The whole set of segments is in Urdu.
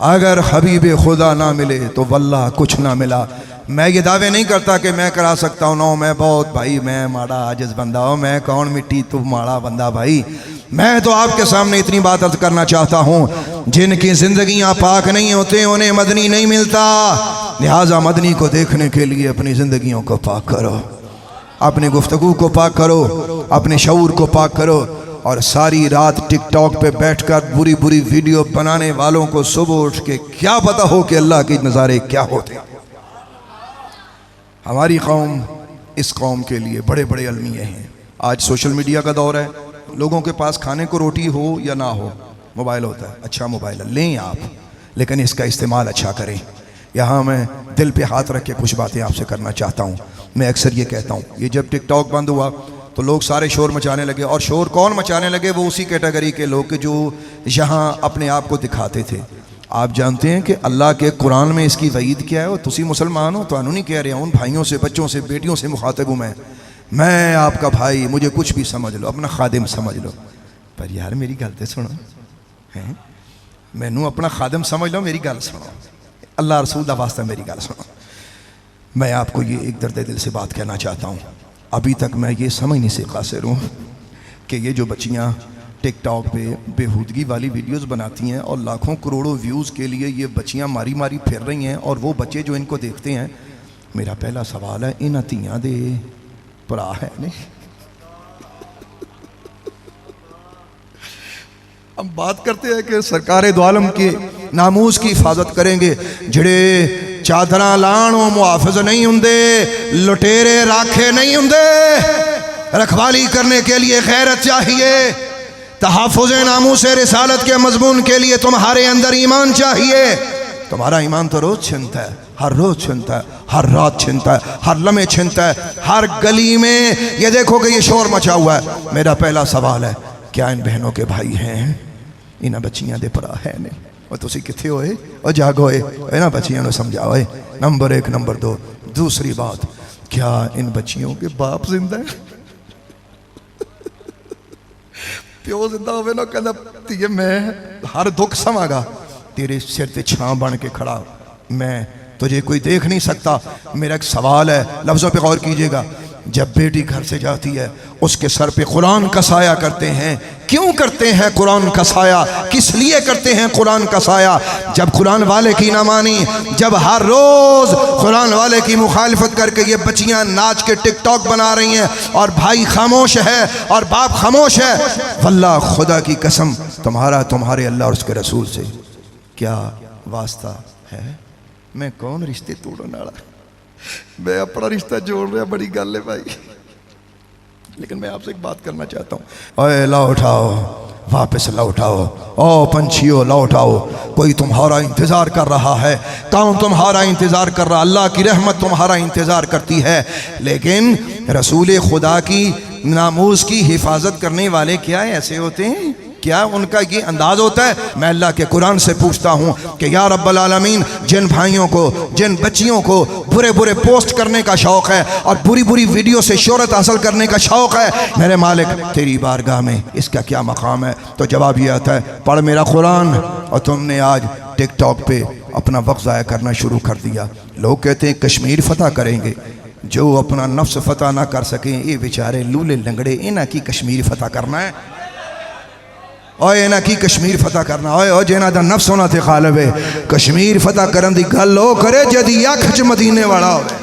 اگر حبیب خدا نہ ملے تو واللہ کچھ نہ ملا۔ میں یہ دعوے نہیں کرتا کہ میں کرا سکتا ہوں، نو میں بہت بھائی میں ماڑا عاجز بندہ ہوں، میں کون مٹی تو ماڑا بندہ بھائی۔ میں تو آپ کے سامنے اتنی بات عرض کرنا چاہتا ہوں، جن کی زندگیاں پاک نہیں ہوتے انہیں مدنی نہیں ملتا، لہٰذا مدنی کو دیکھنے کے لیے اپنی زندگیوں کو پاک کرو، اپنی گفتگو کو پاک کرو، اپنے شعور کو پاک کرو، اور ساری رات ٹک ٹاک پہ بیٹھ کر بری بری ویڈیو بنانے والوں کو صبح اٹھ کے کیا پتہ ہو کہ اللہ کے نظارے کیا ہوتے ہیں۔ ہماری قوم اس قوم کے لیے بڑے بڑے المیے ہیں۔ آج سوشل میڈیا کا دور ہے، لوگوں کے پاس کھانے کو روٹی ہو یا نہ ہو موبائل ہوتا ہے، اچھا موبائل ہے، لیں آپ، لیکن اس کا استعمال اچھا کریں۔ یہاں میں دل پہ ہاتھ رکھ کے کچھ باتیں آپ سے کرنا چاہتا ہوں۔ میں اکثر یہ کہتا ہوں، یہ جب ٹک ٹاک بند ہوا تو لوگ سارے شور مچانے لگے، اور شور کون مچانے لگے؟ وہ اسی کیٹیگری کے لوگ جو یہاں اپنے آپ کو دکھاتے تھے۔ آپ جانتے ہیں کہ اللہ کے قرآن میں اس کی وعید کیا ہے؟ اور تسی مسلمان ہو تو انہوں نہیں کہہ رہے ہیں، ان بھائیوں سے، بچوں سے، بیٹیوں سے مخاطب ہوں میں آپ کا بھائی، مجھے کچھ بھی سمجھ لو، اپنا خادم سمجھ لو، پر یار میری گل تے سنو، مینوں اپنا خادم سمجھ لو، میری گل سنو، اللہ رسول دا واسطہ میری گل سنو۔ میں آپ کو یہ ایک درد دل سے بات کہنا چاہتا ہوں، ابھی تک میں یہ سمجھنے سے قاصر ہوں کہ یہ جو بچیاں ٹک ٹاک پہ بےہودگی والی ویڈیوز بناتی ہیں اور لاکھوں کروڑوں ویوز کے لیے یہ بچیاں ماری ماری پھر رہی ہیں، اور وہ بچے جو ان کو دیکھتے ہیں، میرا پہلا سوال ہے، انہاں تیاں دے پرا ہے نہیں؟ ہم بات کرتے ہیں کہ سرکار دو عالم کے ناموس کی حفاظت کریں گے، جڑے چادراں لانوں محافظ نہیں ہوندے، لٹیرے راکھے نہیں ہوندے، رکھوالی کرنے کے لیے غیرت چاہیے، تحفظ ناموس رسالت کے مضمون کے لیے تمہارے اندر ایمان چاہیے۔ تمہارا ایمان تو روز چھنتا ہے، ہر روز چھنتا ہے، ہر رات چھنتا ہے، ہر لمحے چھنتا ہے، ہر گلی میں یہ دیکھو کہ یہ شور مچا ہوا ہے۔ میرا پہلا سوال ہے، کیا ان بہنوں کے بھائی ہیں؟ انہاں بچیاں دے پرا ہے نہیں؟ اور تسی کتھے ہوئے اور جاگو ہوئے انہاں بچیاں نو سمجھاؤ۔ نمبر ایک۔ نمبر دو، دوسری بات، کیا ان بچیوں کے باپ زندہ ہے؟ پیو زندہ ہوئے نا کہنا تیے میں ہر دکھ سماں گا، تیرے سر تے چھاں بن کے کھڑا، میں تجھے کوئی دیکھ نہیں سکتا۔ میرا ایک سوال ہے، لفظوں پہ غور کیجئے گا، جب بیٹی گھر سے جاتی ہے اس کے سر پہ قرآن کا سایہ کرتے ہیں، کیوں کرتے ہیں قرآن کا سایہ؟ کس لیے کرتے ہیں قرآن کا سایہ؟ جب قرآن والے کی نہ مانی، جب ہر روز قرآن والے کی مخالفت کر کے یہ بچیاں ناچ کے ٹک ٹاک بنا رہی ہیں اور بھائی خاموش ہے اور باپ خاموش ہے، واللہ خدا کی قسم تمہارا تمہارے اللہ اور اس کے رسول سے کیا واسطہ ہے؟ میں کون رشتے توڑنے والا؟ میں اپنا رشتہ جوڑ رہا، بڑی گل ہے بھائی، لیکن میں آپ سے ایک بات کرنا چاہتا ہوں۔ اے لوٹاؤ، واپس لوٹاؤ، او پنچھیو لوٹاؤ، کوئی تمہارا انتظار کر رہا ہے۔ کون تمہارا انتظار کر رہا؟ اللہ کی رحمت تمہارا انتظار کرتی ہے، لیکن رسول خدا کی ناموس کی حفاظت کرنے والے کیا ایسے ہوتے ہیں؟ کیا ان کا یہ انداز ہوتا ہے؟ میں اللہ کے قرآن سے پوچھتا ہوں کہ یا رب العالمین، جن بھائیوں کو، جن بچیوں کو برے برے پوسٹ کرنے کا شوق ہے اور بری بری ویڈیو سے شہرت حاصل کرنے کا شوق ہے، میرے مالک تیری بارگاہ میں اس کا کیا مقام ہے؟ تو جواب یہ آتا ہے، پڑھ میرا قرآن۔ اور تم نے آج ٹک ٹاک پہ اپنا وقت ضائع کرنا شروع کر دیا۔ لوگ کہتے ہیں کشمیر فتح کریں گے، جو اپنا نفس فتح نہ کر سکیں یہ بیچارے لولے لنگڑے، انہاں کی کشمیر فتح کرنا ہے؟ اوے انہاں کی کشمیر فتح کرنا، اوے جنہاں دا نفس ہونا تے غالب ہے، کشمیر فتح کرن دی گل او کرے جدی اکھ وچ مدینے والا ہوئے،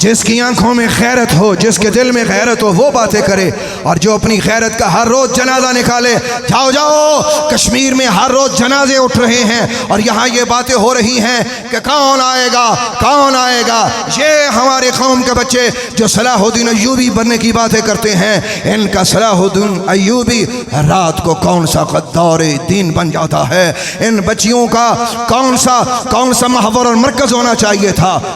جس کی آنکھوں میں غیرت ہو، جس کے دل میں غیرت ہو، وہ باتیں کرے، اور جو اپنی غیرت کا ہر روز جنازہ نکالے۔ جاؤ جاؤ، کشمیر میں ہر روز جنازے اٹھ رہے ہیں اور یہاں یہ باتیں ہو رہی ہیں کہ کون آئے گا، کون آئے گا۔ یہ ہمارے قوم کے بچے جو صلاح الدین ایوبی بننے کی باتیں کرتے ہیں، ان کا صلاح الدین ایوبی رات کو کون سا غدار دین بن جاتا ہے۔ ان بچیوں کا کون سا محور اور مرکز ہونا چاہیے تھا؟